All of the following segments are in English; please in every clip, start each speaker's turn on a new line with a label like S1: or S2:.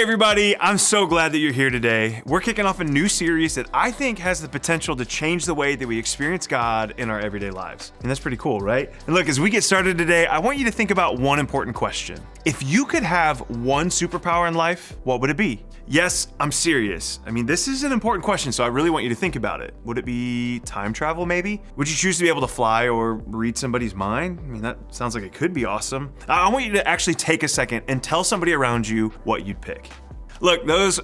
S1: everybody, I'm so glad that you're here today. We're kicking off a new series that I think has the potential to change the way that we experience God in our everyday lives. And that's pretty cool, right? And look, as we get started today, I want you to think about one important question. If you could have one superpower in life, what would it be? Yes, I'm serious. I mean, this is an important question, so I really want you to think about it. Would it be time travel, maybe? Would you choose to be able to fly or read somebody's mind? I mean, that sounds like it could be awesome. I want you to actually take a second and tell somebody around you what you'd pick. Look,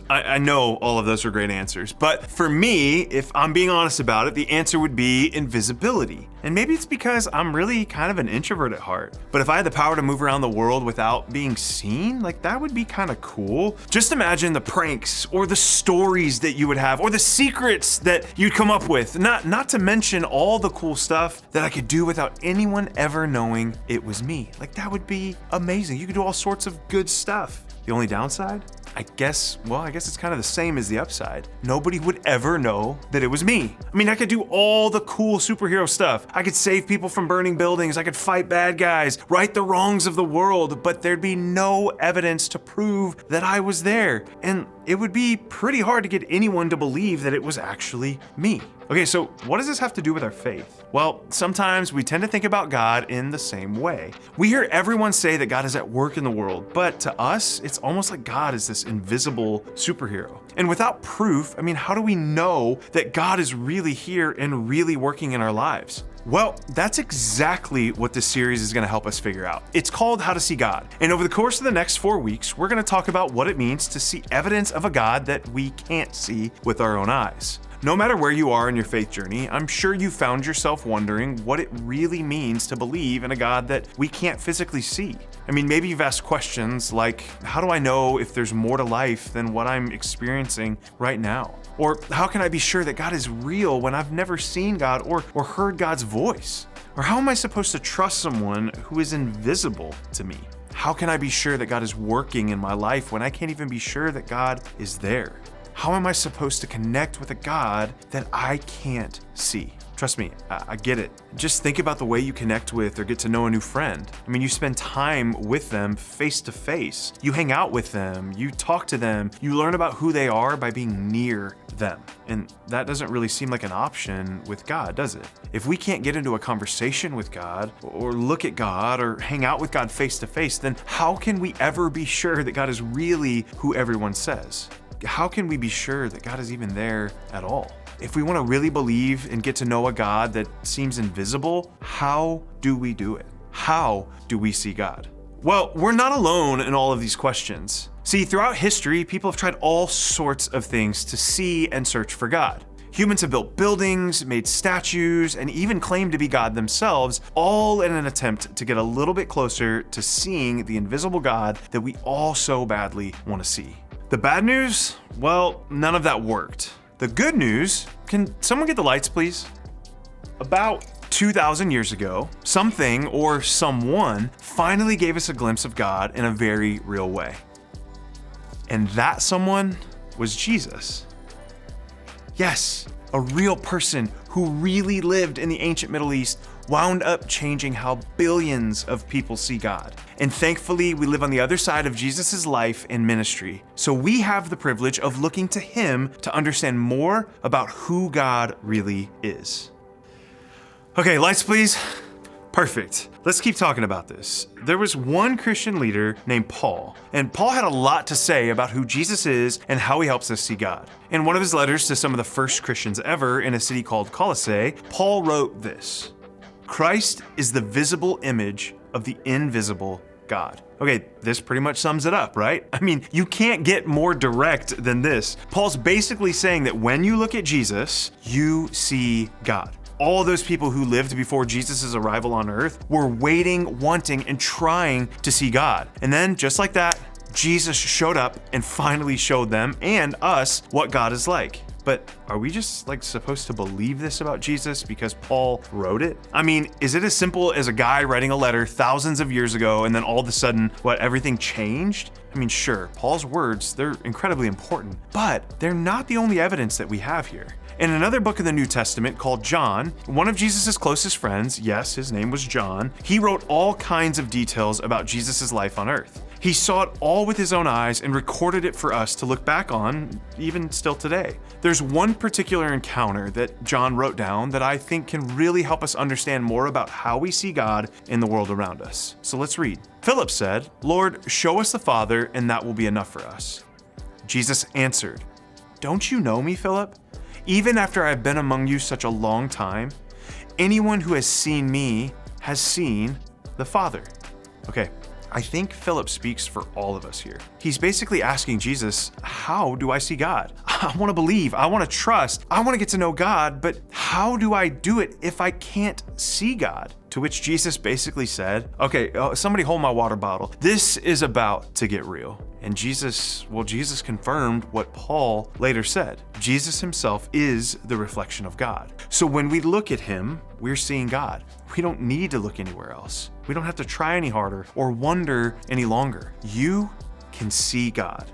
S1: I know all of those are great answers, but for me, if I'm being honest about it, the answer would be invisibility. And maybe it's because I'm really kind of an introvert at heart. But if I had the power to move around the world without being seen, like that would be kind of cool. Just imagine the pranks or the stories that you would have or the secrets that you'd come up with. Not to mention all the cool stuff that I could do without anyone ever knowing it was me. Like that would be amazing. You could do all sorts of good stuff. The only downside? I guess it's kind of the same as the upside. Nobody would ever know that it was me. I mean, I could do all the cool superhero stuff. I could save people from burning buildings. I could fight bad guys, right the wrongs of the world, but there'd be no evidence to prove that I was there. And it would be pretty hard to get anyone to believe that it was actually me. Okay, so what does this have to do with our faith? Well, sometimes we tend to think about God in the same way. We hear everyone say that God is at work in the world, but to us, it's almost like God is this invisible superhero. And without proof, I mean, how do we know that God is really here and really working in our lives? Well, that's exactly what this series is going to help us figure out. It's called How to See God. And over the course of the next 4 weeks, we're going to talk about what it means to see evidence of a God that we can't see with our own eyes. No matter where you are in your faith journey, I'm sure you found yourself wondering what it really means to believe in a God that we can't physically see. I mean, maybe you've asked questions like, how do I know if there's more to life than what I'm experiencing right now? Or how can I be sure that God is real when I've never seen God or heard God's voice? Or how am I supposed to trust someone who is invisible to me? How can I be sure that God is working in my life when I can't even be sure that God is there? How am I supposed to connect with a God that I can't see? Trust me, I get it. Just think about the way you connect with or get to know a new friend. I mean, you spend time with them face to face. You hang out with them, you talk to them, you learn about who they are by being near them. And that doesn't really seem like an option with God, does it? If we can't get into a conversation with God or look at God or hang out with God face to face, then how can we ever be sure that God is really who everyone says? How can we be sure that God is even there at all? If we want to really believe and get to know a God that seems invisible, how do we do it? How do we see God? Well, we're not alone in all of these questions. See, throughout history, people have tried all sorts of things to see and search for God. Humans have built buildings, made statues, and even claimed to be God themselves, all in an attempt to get a little bit closer to seeing the invisible God that we all so badly want to see. The bad news? Well, none of that worked. The good news, can someone get the lights, please? About 2,000 years ago, something or someone finally gave us a glimpse of God in a very real way. And that someone was Jesus. Yes, a real person who really lived in the ancient Middle East wound up changing how billions of people see God. And thankfully, we live on the other side of Jesus' life and ministry. So we have the privilege of looking to him to understand more about who God really is. Okay, lights please. Perfect. Let's keep talking about this. There was one Christian leader named Paul, and Paul had a lot to say about who Jesus is and how he helps us see God. In one of his letters to some of the first Christians ever in a city called Colossae, Paul wrote this: Christ is the visible image of the invisible God. Okay, this pretty much sums it up, right? I mean, you can't get more direct than this. Paul's basically saying that when you look at Jesus, you see God. All those people who lived before Jesus' arrival on earth were waiting, wanting, and trying to see God. And then, just like that, Jesus showed up and finally showed them and us what God is like. But are we just supposed to believe this about Jesus because Paul wrote it? I mean, is it as simple as a guy writing a letter thousands of years ago and then all of a sudden, everything changed? I mean, sure, Paul's words, they're incredibly important, but they're not the only evidence that we have here. In another book of the New Testament called John, one of Jesus' closest friends, yes, his name was John, he wrote all kinds of details about Jesus' life on earth. He saw it all with his own eyes and recorded it for us to look back on, even still today. There's one particular encounter that John wrote down that I think can really help us understand more about how we see God in the world around us. So let's read. Philip said, "Lord, show us the Father, and that will be enough for us." Jesus answered, "Don't you know me, Philip? Even after I've been among you such a long time, anyone who has seen me has seen the Father." Okay, I think Philip speaks for all of us here. He's basically asking Jesus, how do I see God? I want to believe, I want to trust, I want to get to know God, but how do I do it if I can't see God? To which Jesus basically said, okay, somebody hold my water bottle. This is about to get real. And Jesus confirmed what Paul later said. Jesus himself is the reflection of God. So when we look at him, we're seeing God. We don't need to look anywhere else. We don't have to try any harder or wonder any longer. You can see God.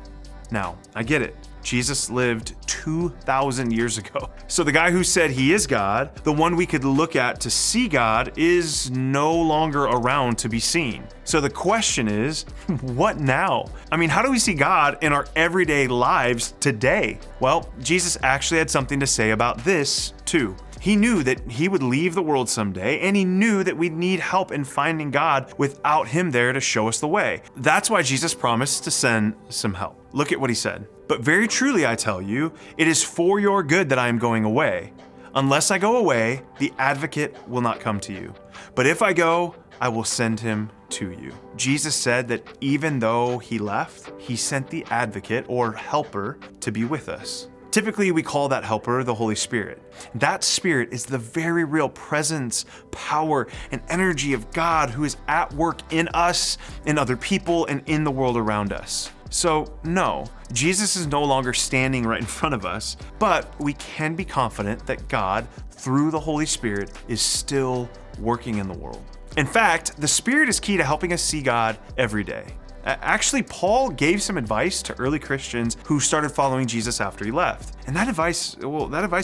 S1: Now, I get it. Jesus lived 2,000 years ago. So the guy who said he is God, the one we could look at to see God, is no longer around to be seen. So the question is, what now? I mean, how do we see God in our everyday lives today? Well, Jesus actually had something to say about this too. He knew that he would leave the world someday, and he knew that we'd need help in finding God without him there to show us the way. That's why Jesus promised to send some help. Look at what he said. "But very truly I tell you, it is for your good that I am going away. Unless I go away, the advocate will not come to you. But if I go, I will send him to you." Jesus said that even though he left, he sent the advocate or helper to be with us. Typically, we call that helper the Holy Spirit. That Spirit is the very real presence, power, and energy of God who is at work in us, in other people, and in the world around us. So no, Jesus is no longer standing right in front of us, but we can be confident that God, through the Holy Spirit, is still working in the world. In fact, the Spirit is key to helping us see God every day. Actually, Paul gave some advice to early Christians who started following Jesus after he left. And that advice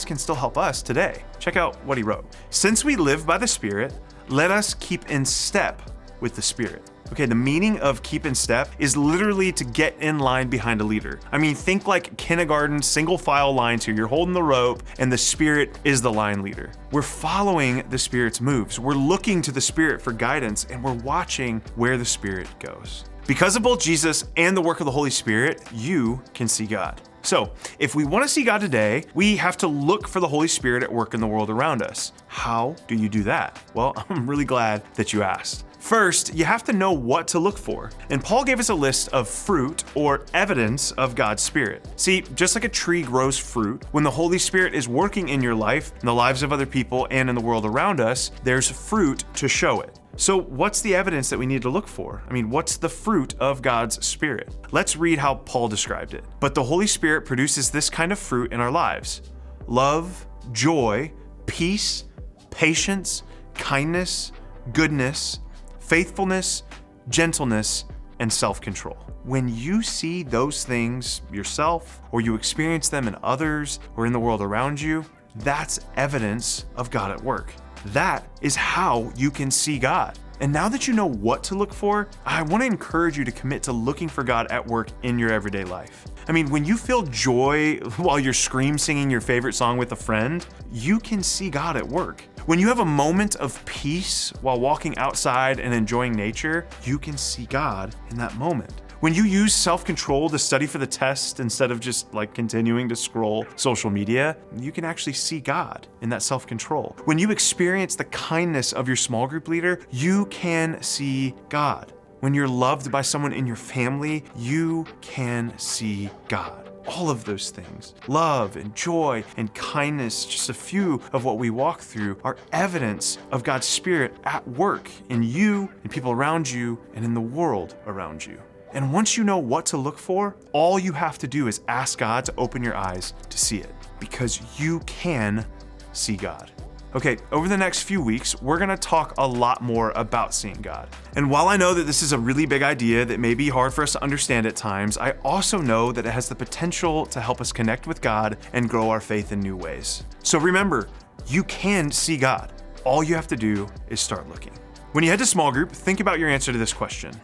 S1: can still help us today. Check out what he wrote. "Since we live by the Spirit, let us keep in step with the Spirit." Okay, the meaning of keep in step is literally to get in line behind a leader. I mean, think like kindergarten single file lines here. You're holding the rope and the Spirit is the line leader. We're following the Spirit's moves. We're looking to the Spirit for guidance, and we're watching where the Spirit goes. Because of both Jesus and the work of the Holy Spirit, you can see God. So, if we want to see God today, we have to look for the Holy Spirit at work in the world around us. How do you do that? Well, I'm really glad that you asked. First, you have to know what to look for. And Paul gave us a list of fruit or evidence of God's Spirit. See, just like a tree grows fruit, when the Holy Spirit is working in your life, in the lives of other people, and in the world around us, there's fruit to show it. So what's the evidence that we need to look for? I mean, what's the fruit of God's Spirit? Let's read how Paul described it. "But the Holy Spirit produces this kind of fruit in our lives: love, joy, peace, patience, kindness, goodness, faithfulness, gentleness, and self-control." When you see those things yourself, or you experience them in others or in the world around you, that's evidence of God at work. That is how you can see God. And now that you know what to look for, I want to encourage you to commit to looking for God at work in your everyday life. I mean, when you feel joy while you're scream singing your favorite song with a friend, you can see God at work. When you have a moment of peace while walking outside and enjoying nature, you can see God in that moment. When you use self-control to study for the test instead of just continuing to scroll social media, you can actually see God in that self-control. When you experience the kindness of your small group leader, you can see God. When you're loved by someone in your family, you can see God. All of those things, love and joy and kindness, just a few of what we walk through, are evidence of God's Spirit at work in you, in people around you, and in the world around you. And once you know what to look for, all you have to do is ask God to open your eyes to see it, because you can see God. Okay, over the next few weeks, we're gonna talk a lot more about seeing God. And while I know that this is a really big idea that may be hard for us to understand at times, I also know that it has the potential to help us connect with God and grow our faith in new ways. So remember, you can see God. All you have to do is start looking. When you head to small group, think about your answer to this question.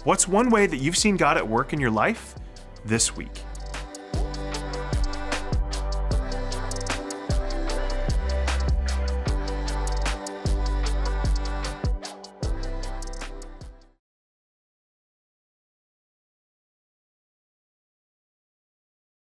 S1: What's one way that you've seen God at work in your life this week?